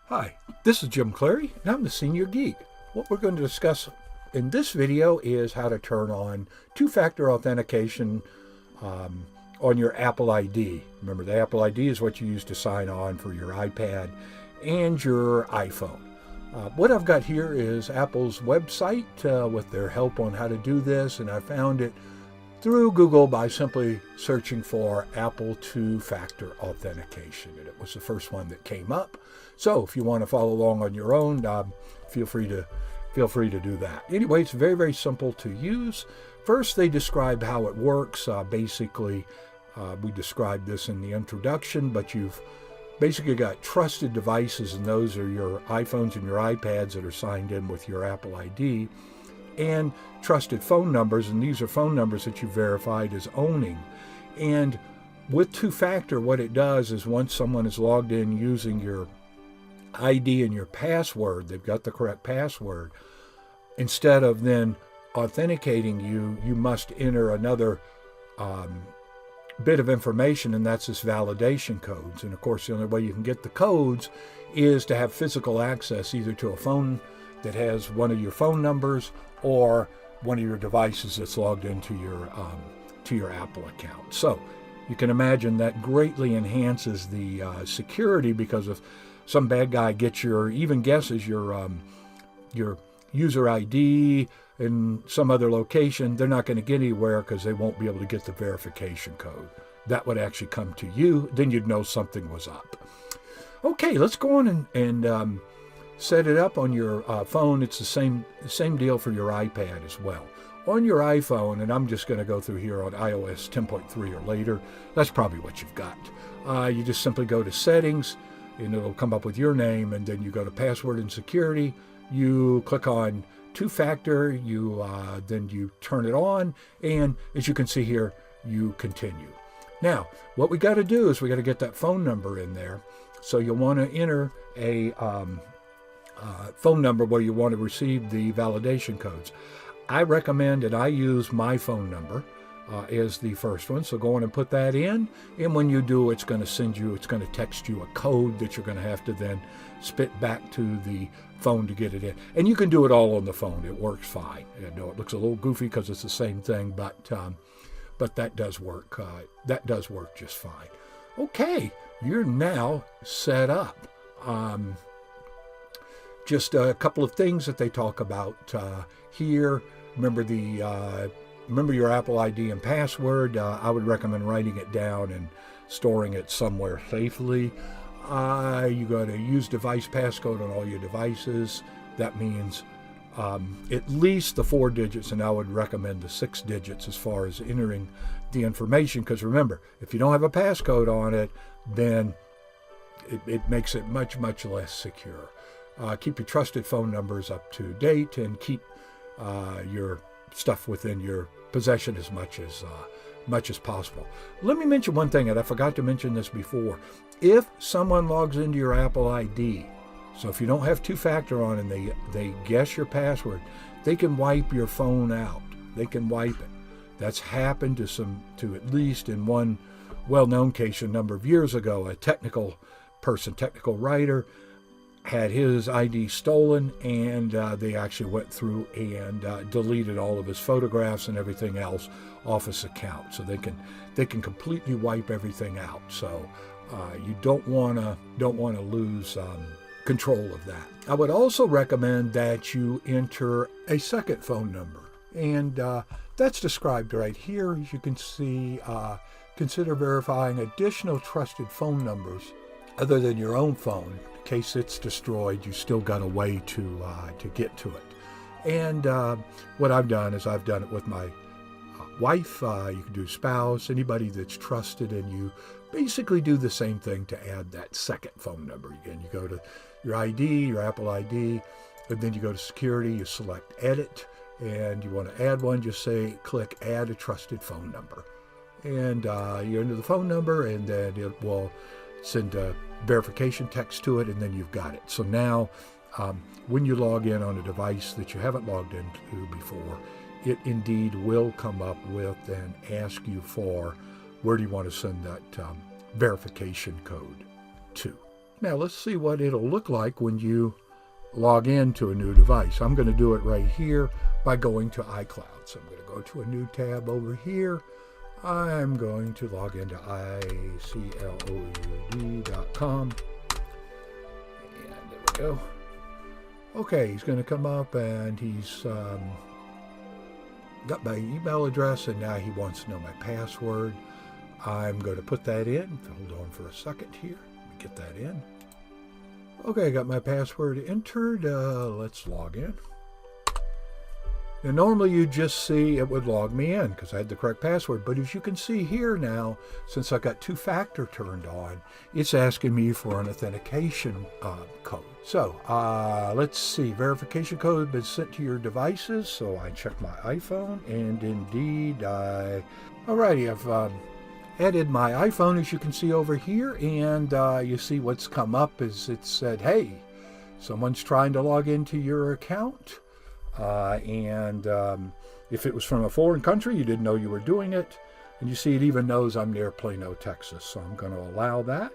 Hi, this is Jim Clary, and I'm the Senior Geek. What we're going to discuss in this video is how to turn on two-factor authentication on your Apple ID. Remember, the Apple ID is what you use to sign on for your iPad and your iPhone. What I've got here is Apple's website with their help on how to do this, and I found it through Google by simply searching for Apple Two-Factor Authentication, and it was the first one that came up. So if you want to follow along on your own, feel free to do that. Anyway, it's very, very simple to use. First, they describe how it works. Basically, we described this in the introduction, but you've basically got trusted devices, and those are your iPhones and your iPads that are signed in with your Apple ID, and trusted phone numbers, and these are phone numbers that you verified as owning. And with two-factor, what it does is once someone is logged in using your ID and your password, they've got the correct password, instead of then authenticating you, you must enter another bit of information, and that's this validation codes. And of course, the only way you can get the codes is to have physical access either to a phone that has one of your phone numbers or one of your devices that's logged into your Apple account. So you can imagine that greatly enhances the security, because if some bad guy gets guesses your user ID in some other location, they're not going to get anywhere because they won't be able to get the verification code. That would actually come to you. Then you'd know something was up. Okay, let's go on and set it up on your phone. It's the same deal for your iPad as well. On your iPhone, and I'm just going to go through here on iOS 10.3 or later, that's probably what you've got. You just simply go to Settings, and it'll come up with your name, and then you go to Password and Security. You click on Two-Factor, then you turn it on, and as you can see here, you continue. Now, what we got to do is we got to get that phone number in there. So you'll want to enter a phone number where you want to receive the validation codes. I recommend, and I use my phone number as the first one. So go on and put that in, and when you do, it's going to text you a code that you're going to have to then spit back to the phone to get it in. And you can do it all on the phone. It works fine. I know it looks a little goofy because it's the same thing, but that does work. That does work just fine. Okay, you're now set up. Just a couple of things that they talk about here. Remember your Apple ID and password. I would recommend writing it down and storing it somewhere safely. You got to use device passcode on all your devices. That means at least the 4 digits, and I would recommend the 6 digits as far as entering the information, because remember, if you don't have a passcode on it, then it makes it much, much less secure. Keep your trusted phone numbers up to date, and keep your stuff within your possession as much as possible. Let me mention one thing, and I forgot to mention this before. If someone logs into your Apple ID, so if you don't have two-factor on and they guess your password, they can wipe your phone out. They can wipe it. That's happened to at least in one well-known case a number of years ago. A technical writer, had his ID stolen, and they actually went through and deleted all of his photographs and everything else off his account. So they can completely wipe everything out. So you don't want to lose control of that. I would also recommend that you enter a second phone number, and that's described right here. As you can see, consider verifying additional trusted phone numbers other than your own phone. In case it's destroyed, you still got a way to get to it. And what I've done is I've done it with my wife. You can do spouse, anybody that's trusted, and you basically do the same thing to add that second phone number. Again, you go to your ID, your Apple ID, and then you go to security, you select edit, and you want to add one, just click add a trusted phone number. And you enter the phone number, and then it will send a verification text to it, and then you've got it. So now when you log in on a device that you haven't logged into before, it indeed will come up with and ask you for where do you want to send that verification code to. Now let's see what it'll look like when you log into a new device. I'm going to do it right here by going to iCloud. So I'm going to go to a new tab over here. I'm going to log into iCloud.com. And there we go. Okay, he's going to come up and he's got my email address, and now he wants to know my password. I'm going to put that in. Hold on for a second here. Let me get that in. Okay, I got my password entered. Let's log in. Now, normally you just see it would log me in because I had the correct password. But as you can see here now, since I got two-factor turned on, it's asking me for an authentication code. So let's see. Verification code has been sent to your devices. So I check my iPhone, and indeed alrighty, I've added my iPhone, as you can see over here, and you see what's come up is it said, hey, someone's trying to log into your account. And if it was from a foreign country, you didn't know you were doing it. And you see it even knows I'm near Plano, Texas. So I'm going to allow that.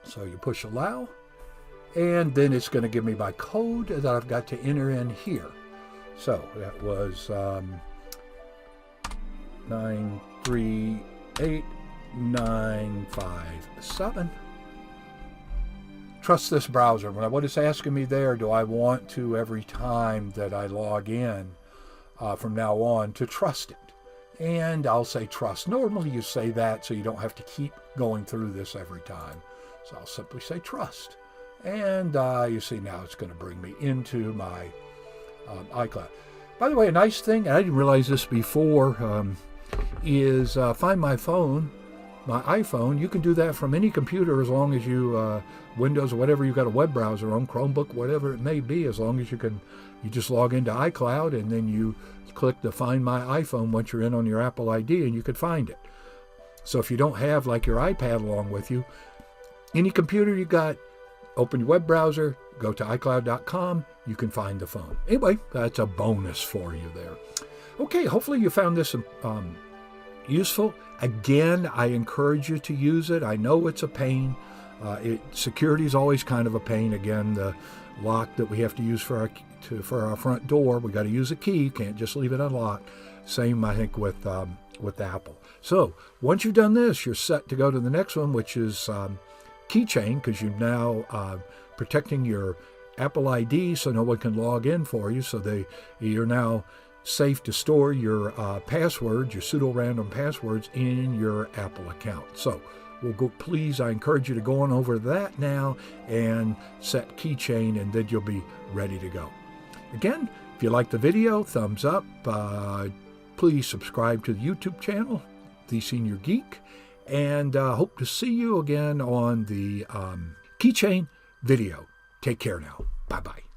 So you push allow. And then it's going to give me my code that I've got to enter in here. So that was 938957. Trust this browser. What it's asking me there, do I want to, every time that I log in from now on, to trust it? And I'll say trust. Normally you say that so you don't have to keep going through this every time. So I'll simply say trust. And you see now it's going to bring me into my iCloud. By the way, a nice thing, and I didn't realize this before, is Find My Phone, my iPhone. You can do that from any computer as long as you, Windows or whatever, you've got a web browser on, Chromebook, whatever it may be, as long as you just log into iCloud and then you click the Find My iPhone once you're in on your Apple ID and you could find it. So if you don't have like your iPad along with you, any computer you got, open your web browser, go to iCloud.com, you can find the phone. Anyway, that's a bonus for you there. Okay, hopefully you found this useful. Again, I encourage you to use it. I know it's a pain. Security is always kind of a pain. Again, the lock that we have to use for our front door, we got to use a key. You can't just leave it unlocked. Same, I think, with Apple. So once you've done this, you're set to go to the next one, which is Keychain, because you're now protecting your Apple ID so no one can log in for you. So you're now safe to store your passwords, your pseudo-random passwords, in your Apple account. So please, I encourage you to go on over that now and set Keychain, and then you'll be ready to go. Again, if you like the video, thumbs up. Please subscribe to the YouTube channel, The Senior Geek, and hope to see you again on the Keychain video. Take care now. Bye-bye.